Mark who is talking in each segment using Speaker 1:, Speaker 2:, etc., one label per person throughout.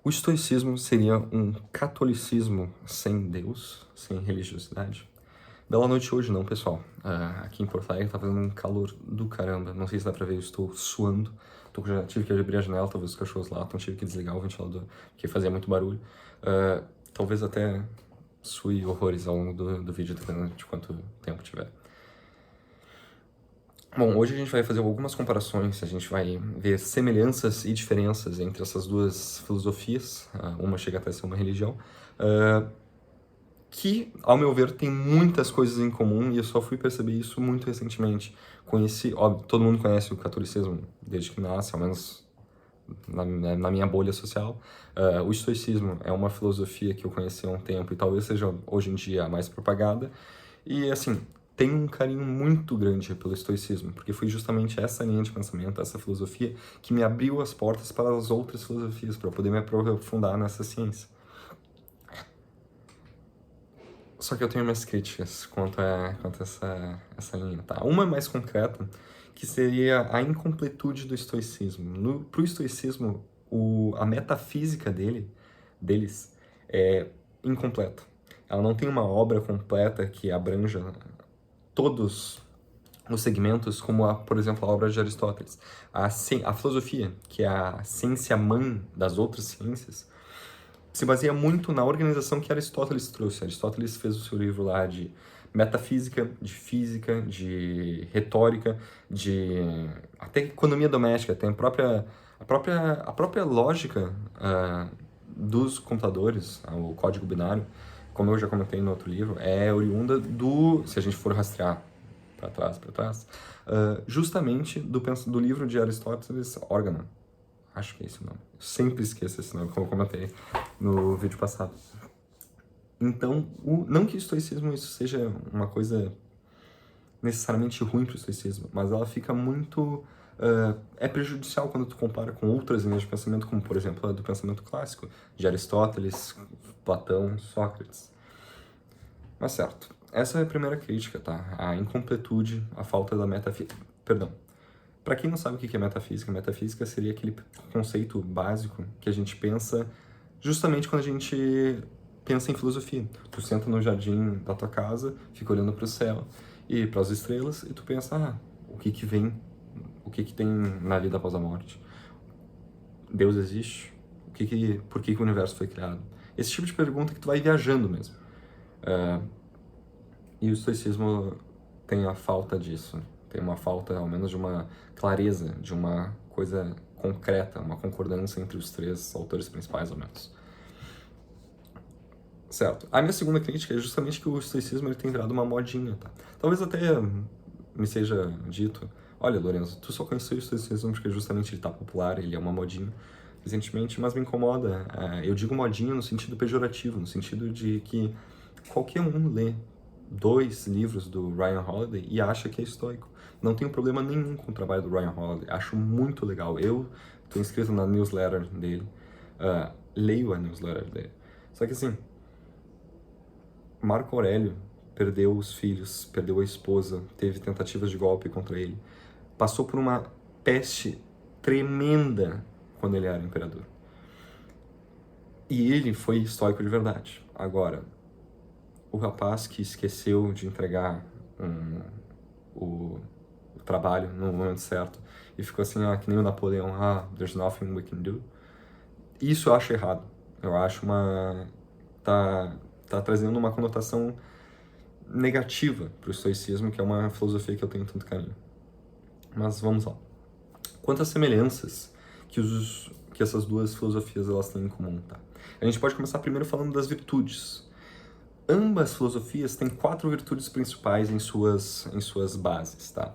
Speaker 1: O estoicismo seria um catolicismo sem Deus, sem religiosidade? Bela noite hoje não, pessoal. Aqui em Porto Alegre tá fazendo um calor do caramba. Não sei se dá pra ver, eu estou suando. Já tive que abrir a janela, talvez os cachorros lá, então tive que desligar o ventilador, porque fazia muito barulho. Talvez até sue horrores ao longo do vídeo, dependendo de quanto tempo tiver. Bom, hoje a gente vai fazer algumas comparações, a gente vai ver semelhanças e diferenças entre essas duas filosofias, uma chega até a ser uma religião, que, ao meu ver, tem muitas coisas em comum e eu só fui perceber isso muito recentemente. Óbvio, todo mundo conhece o catolicismo desde que nasce, ao menos na minha bolha social. O estoicismo é uma filosofia que eu conheci há um tempo e talvez seja hoje em dia a mais propagada. E, assim, tenho um carinho muito grande pelo estoicismo, porque foi justamente essa linha de pensamento, essa filosofia, que me abriu as portas para as outras filosofias, para eu poder me aprofundar nessa ciência. Só que eu tenho minhas críticas quanto a essa linha, tá? Uma mais concreta, que seria a incompletude do estoicismo. Pro estoicismo, a metafísica deles é incompleta. Ela não tem uma obra completa que abranja todos os segmentos, como, por exemplo, a obra de Aristóteles. A filosofia, que é a ciência mãe das outras ciências, se baseia muito na organização que Aristóteles trouxe. Aristóteles fez o seu livro lá de metafísica, de física, de retórica, de até economia doméstica, tem a própria lógica dos computadores, o código binário, como eu já comentei no outro livro, é oriunda se a gente for rastrear para trás, justamente do livro de Aristóteles, Organon. Acho que é esse o nome. Eu sempre esqueço esse nome, como eu comentei no vídeo passado. Então, não que o estoicismo isso seja uma coisa necessariamente ruim para o estoicismo, mas ela fica muito... é prejudicial quando tu compara com outras linhas de pensamento, como, por exemplo, a do pensamento clássico, de Aristóteles, Platão, Sócrates. Mas certo, essa é a primeira crítica, tá? A incompletude, a falta da metafísica... Perdão. Para quem não sabe o que é metafísica seria aquele conceito básico que a gente pensa justamente quando a gente pensa em filosofia. Tu senta no jardim da tua casa, fica olhando para o céu e para as estrelas e tu pensa, o que que vem? O que que tem na vida após a morte? Deus existe? Por que que o universo foi criado? Esse tipo de pergunta que tu vai viajando mesmo. E o estoicismo tem a falta disso. Tem uma falta, ao menos, de uma clareza, de uma coisa concreta, uma concordância entre os três autores principais, ao menos. Certo. A minha segunda crítica é justamente que o estoicismo ele tem virado uma modinha, tá? Talvez até me seja dito, olha, Lorenzo, tu só conheceu o estoicismo porque justamente ele tá popular, ele é uma modinha recentemente, mas me incomoda. Eu digo modinha no sentido pejorativo, no sentido de que qualquer um lê 2 livros do Ryan Holiday e acha que é estoico. Não tenho problema nenhum com o trabalho do Ryan Holiday, acho muito legal. Eu estou inscrito na newsletter dele, leio a newsletter dele. Só que assim, Marco Aurélio perdeu os filhos, perdeu a esposa, teve tentativas de golpe contra ele, passou por uma peste tremenda quando ele era imperador. E ele foi estoico de verdade. Agora, o rapaz que esqueceu de entregar o trabalho no momento certo e ficou assim, que nem o Napoleão, there's nothing we can do. Isso eu acho errado. Eu acho tá trazendo uma conotação negativa para o estoicismo, que é uma filosofia que eu tenho tanto carinho. Mas vamos lá. Quantas semelhanças que essas duas filosofias elas têm em comum, tá? A gente pode começar primeiro falando das virtudes. Ambas filosofias têm 4 virtudes principais em suas bases, tá?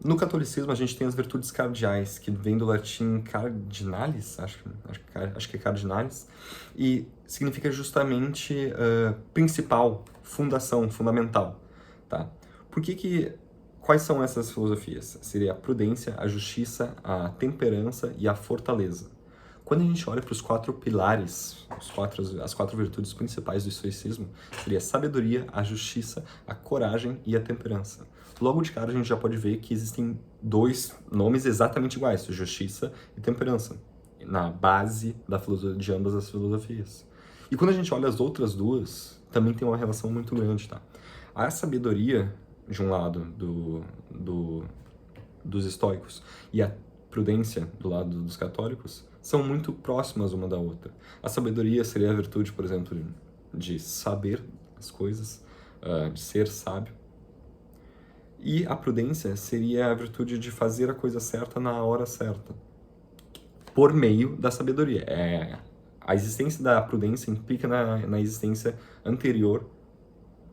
Speaker 1: No catolicismo, a gente tem as virtudes cardeais, que vem do latim cardinalis, acho que é cardinalis, e significa justamente principal, fundação, fundamental, tá? Quais são essas filosofias? Seria a prudência, a justiça, a temperança e a fortaleza. Quando a gente olha para os 4 pilares, as 4 virtudes principais do estoicismo, seria a sabedoria, a justiça, a coragem e a temperança. Logo de cara a gente já pode ver que existem 2 nomes exatamente iguais, justiça e temperança. na base de ambas as filosofias. E quando a gente olha as outras duas, também tem uma relação muito grande, tá? A sabedoria, de um lado, dos estoicos, e a prudência, do lado dos católicos, são muito próximas uma da outra. A sabedoria seria a virtude, por exemplo, de saber as coisas, de ser sábio. E a prudência seria a virtude de fazer a coisa certa na hora certa, por meio da sabedoria. A existência da prudência implica na existência anterior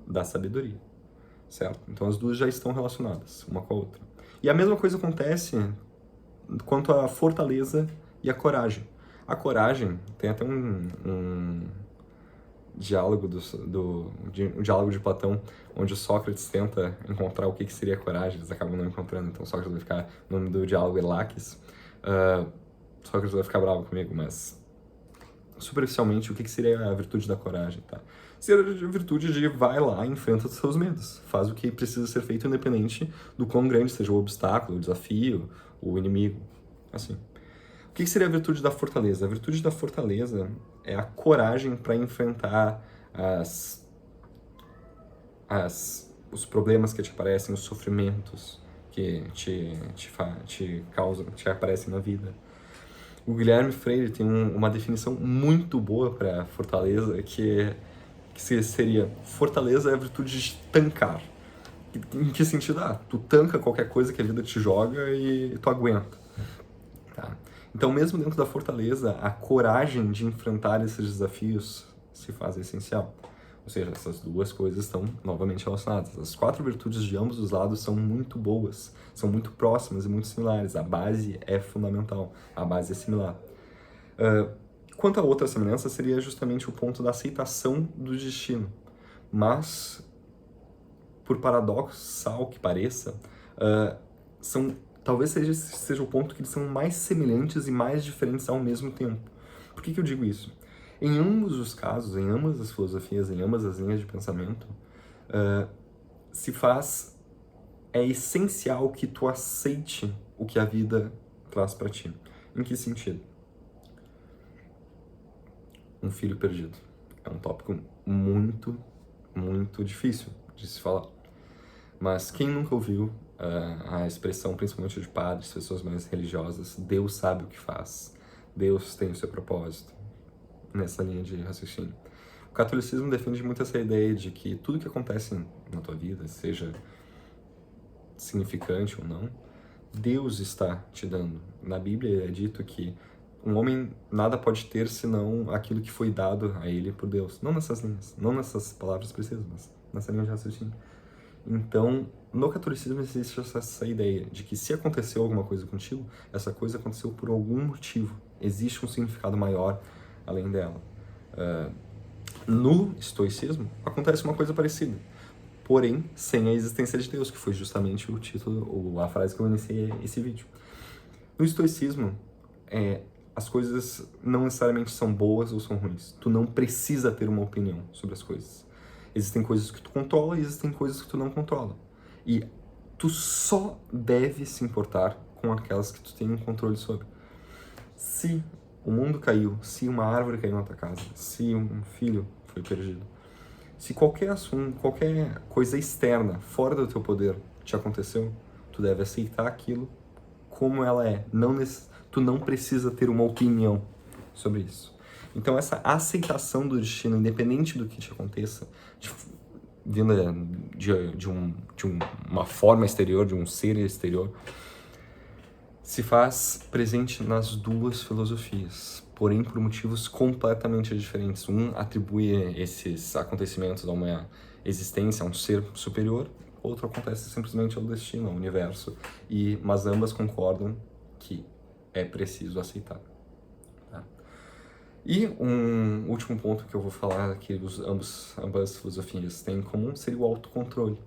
Speaker 1: da sabedoria, certo? Então as duas já estão relacionadas, uma com a outra. E a mesma coisa acontece quanto à fortaleza e a coragem. A coragem, tem até um diálogo um diálogo de Platão, onde o Sócrates tenta encontrar o que seria coragem, eles acabam não encontrando, então Sócrates vai ficar, no nome do diálogo Elaques, Sócrates vai ficar bravo comigo, mas superficialmente, o que seria a virtude da coragem, tá? Seria a virtude de vai lá e enfrenta os seus medos, faz o que precisa ser feito independente do quão grande seja o obstáculo, o desafio, o inimigo, assim. O que seria a virtude da fortaleza? A virtude da fortaleza é a coragem para enfrentar os problemas que te aparecem, os sofrimentos que te causam, te aparecem na vida. O Guilherme Freire tem uma definição muito boa para fortaleza, que seria: fortaleza é a virtude de tancar. Em que sentido? Tu tanca qualquer coisa que a vida te joga e tu aguenta. Tá? Então, mesmo dentro da fortaleza, a coragem de enfrentar esses desafios se faz essencial. Ou seja, essas duas coisas estão novamente relacionadas. As 4 virtudes de ambos os lados são muito boas, são muito próximas e muito similares. A base é fundamental, a base é similar. Quanto a outra semelhança, seria justamente o ponto da aceitação do destino. Mas, por paradoxal que pareça, talvez seja o ponto que eles são mais semelhantes e mais diferentes ao mesmo tempo. Por que eu digo isso? Em ambos os casos, em ambas as filosofias, em ambas as linhas de pensamento, é essencial que tu aceite o que a vida traz para ti. Em que sentido? Um filho perdido. É um tópico muito, muito difícil de se falar. Mas quem nunca ouviu a expressão, principalmente de padres, pessoas mais religiosas, Deus sabe o que faz, Deus tem o seu propósito, nessa linha de raciocínio. O catolicismo defende muito essa ideia de que tudo que acontece na tua vida, seja significante ou não, Deus está te dando. Na Bíblia é dito que um homem nada pode ter senão aquilo que foi dado a ele por Deus. Não nessas linhas, não nessas palavras precisas, mas nessa linha de raciocínio. Então, no catolicismo existe essa ideia de que se aconteceu alguma coisa contigo, essa coisa aconteceu por algum motivo. Existe um significado maior além dela. No estoicismo, acontece uma coisa parecida, porém sem a existência de Deus, que foi justamente o título, ou a frase que eu iniciei esse vídeo. No estoicismo, as coisas não necessariamente são boas ou são ruins. Tu não precisa ter uma opinião sobre as coisas. Existem coisas que tu controla e existem coisas que tu não controla. E tu só deve se importar com aquelas que tu tem um controle sobre. Se o mundo caiu, se uma árvore caiu na tua casa, se um filho foi perdido, se qualquer assunto, qualquer coisa externa, fora do teu poder, te aconteceu, tu deve aceitar aquilo como ela é. Tu não precisa ter uma opinião sobre isso. Então essa aceitação do destino, independente do que te aconteça, vindo de uma forma exterior, de um ser exterior, se faz presente nas duas filosofias, porém por motivos completamente diferentes. Um atribui esses acontecimentos a uma existência, a um ser superior, outro acontece simplesmente ao destino, ao universo, mas ambas concordam que é preciso aceitar. Tá? E um último ponto que eu vou falar que ambas filosofias têm em comum seria o autocontrole.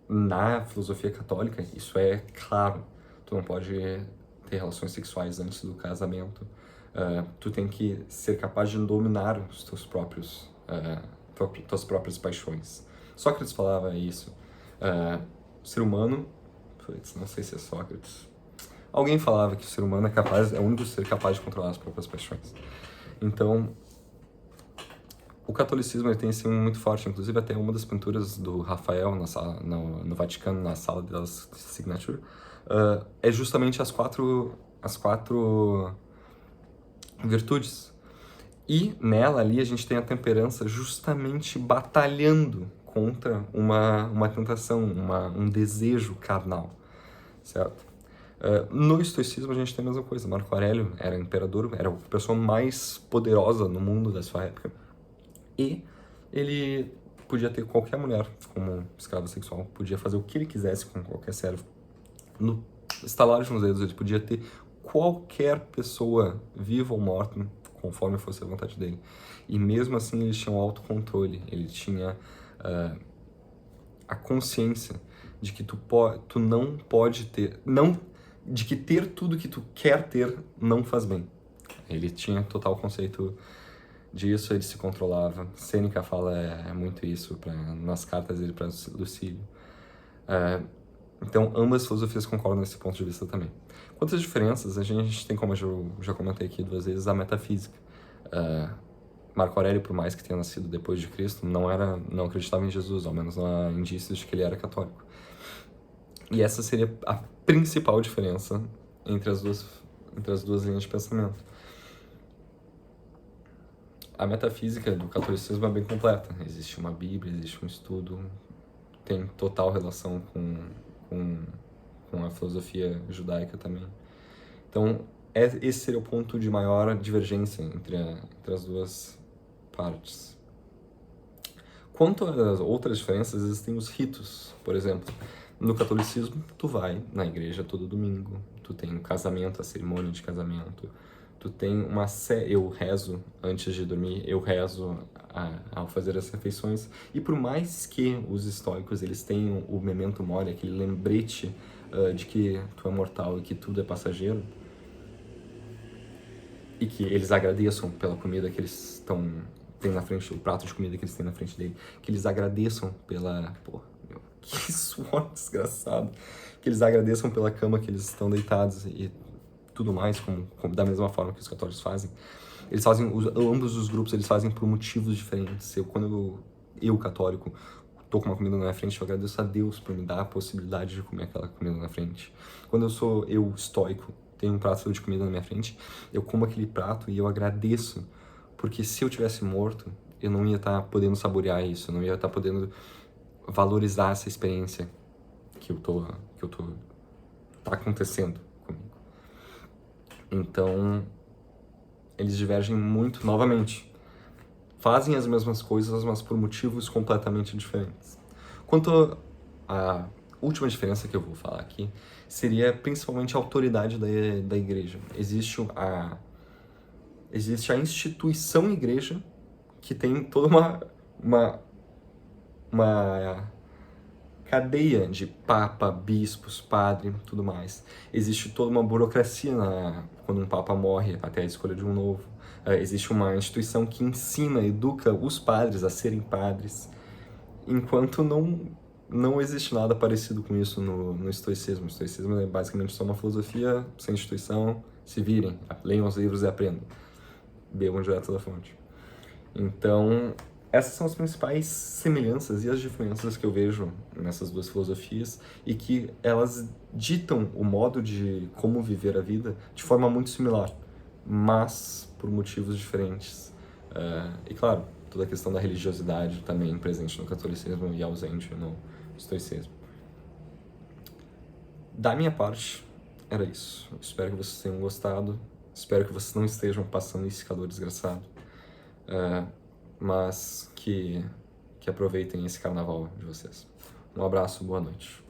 Speaker 1: Na filosofia católica, isso é claro. Tu não pode ter relações sexuais antes do casamento. Tu tem que ser capaz de dominar os tuas próprias paixões. Sócrates falava isso. O ser humano, não sei se é Sócrates, alguém falava que o ser humano é o único ser capaz de controlar as próprias paixões. Então, o catolicismo ele tem esse muito forte, inclusive até uma das pinturas do Rafael no Vaticano, na sala das Signature, é justamente as quatro virtudes. E nela ali a gente tem a temperança justamente batalhando contra uma tentação, um desejo carnal, certo? No estoicismo a gente tem a mesma coisa. Marco Aurélio era imperador, era a pessoa mais poderosa no mundo da sua época. E ele podia ter qualquer mulher como escrava sexual, podia fazer o que ele quisesse com qualquer servo. No estalar de uns dedos, ele podia ter qualquer pessoa, viva ou morta, conforme fosse a vontade dele. E mesmo assim ele tinha um autocontrole, ele tinha a consciência de que tu não pode ter, de que ter tudo que tu quer ter não faz bem. Ele tinha total conceito disso, ele se controlava. Sêneca fala muito isso nas cartas dele para Lucílio. Então, ambas as filosofias concordam nesse ponto de vista também. Quanto às diferenças, a gente tem, como eu já comentei aqui 2 vezes, a metafísica. Marco Aurélio, por mais que tenha nascido depois de Cristo, não acreditava em Jesus, ao menos não há indícios de que ele era católico. E essa seria a principal diferença entre as duas linhas de pensamento. A metafísica do catolicismo é bem completa. Existe uma Bíblia, existe um estudo, tem total relação com a filosofia judaica também. Então, esse seria o ponto de maior divergência entre as duas partes. Quanto às outras diferenças, existem os ritos. Por exemplo, no catolicismo, tu vai na igreja todo domingo, tu tem um casamento, a cerimônia de casamento, tu tem eu rezo antes de dormir, eu rezo ao fazer as refeições, e por mais que os estoicos eles tenham o memento mori, aquele lembrete de que tu é mortal e que tudo é passageiro, e que eles agradeçam pela comida que eles têm na frente, o prato de comida que eles têm na frente dele, que eles agradeçam que suor desgraçado, que eles agradeçam pela cama que eles estão deitados e tudo mais, da mesma forma que os católicos fazem. Eles fazem, ambos os grupos, eles fazem por motivos diferentes. Quando eu católico, tô com uma comida na minha frente, eu agradeço a Deus por me dar a possibilidade de comer aquela comida na frente. Quando eu estoico, tenho um prato de comida na minha frente, eu como aquele prato e eu agradeço, porque se eu tivesse morto, eu não ia estar podendo saborear isso, eu não ia estar podendo valorizar essa experiência tá acontecendo comigo. Então, eles divergem muito, novamente. Fazem as mesmas coisas, mas por motivos completamente diferentes. Quanto à última diferença que eu vou falar aqui, seria principalmente a autoridade da igreja. Existe a instituição igreja, que tem toda uma cadeia de papa, bispos, padre, tudo mais. Existe toda uma burocracia quando um papa morre, até a escolha de um novo. Existe uma instituição que ensina, educa os padres a serem padres, enquanto não existe nada parecido com isso no estoicismo. O estoicismo é basicamente só uma filosofia sem instituição, se virem, leiam os livros e aprendam. Bebam direto da fonte. Então, essas são as principais semelhanças e as diferenças que eu vejo nessas duas filosofias e que elas ditam o modo de como viver a vida de forma muito similar, mas por motivos diferentes. E claro, toda a questão da religiosidade também presente no catolicismo e ausente no estoicismo. Da minha parte, era isso. Espero que vocês tenham gostado. Espero que vocês não estejam passando esse calor desgraçado. Mas que aproveitem esse carnaval de vocês. Um abraço, boa noite.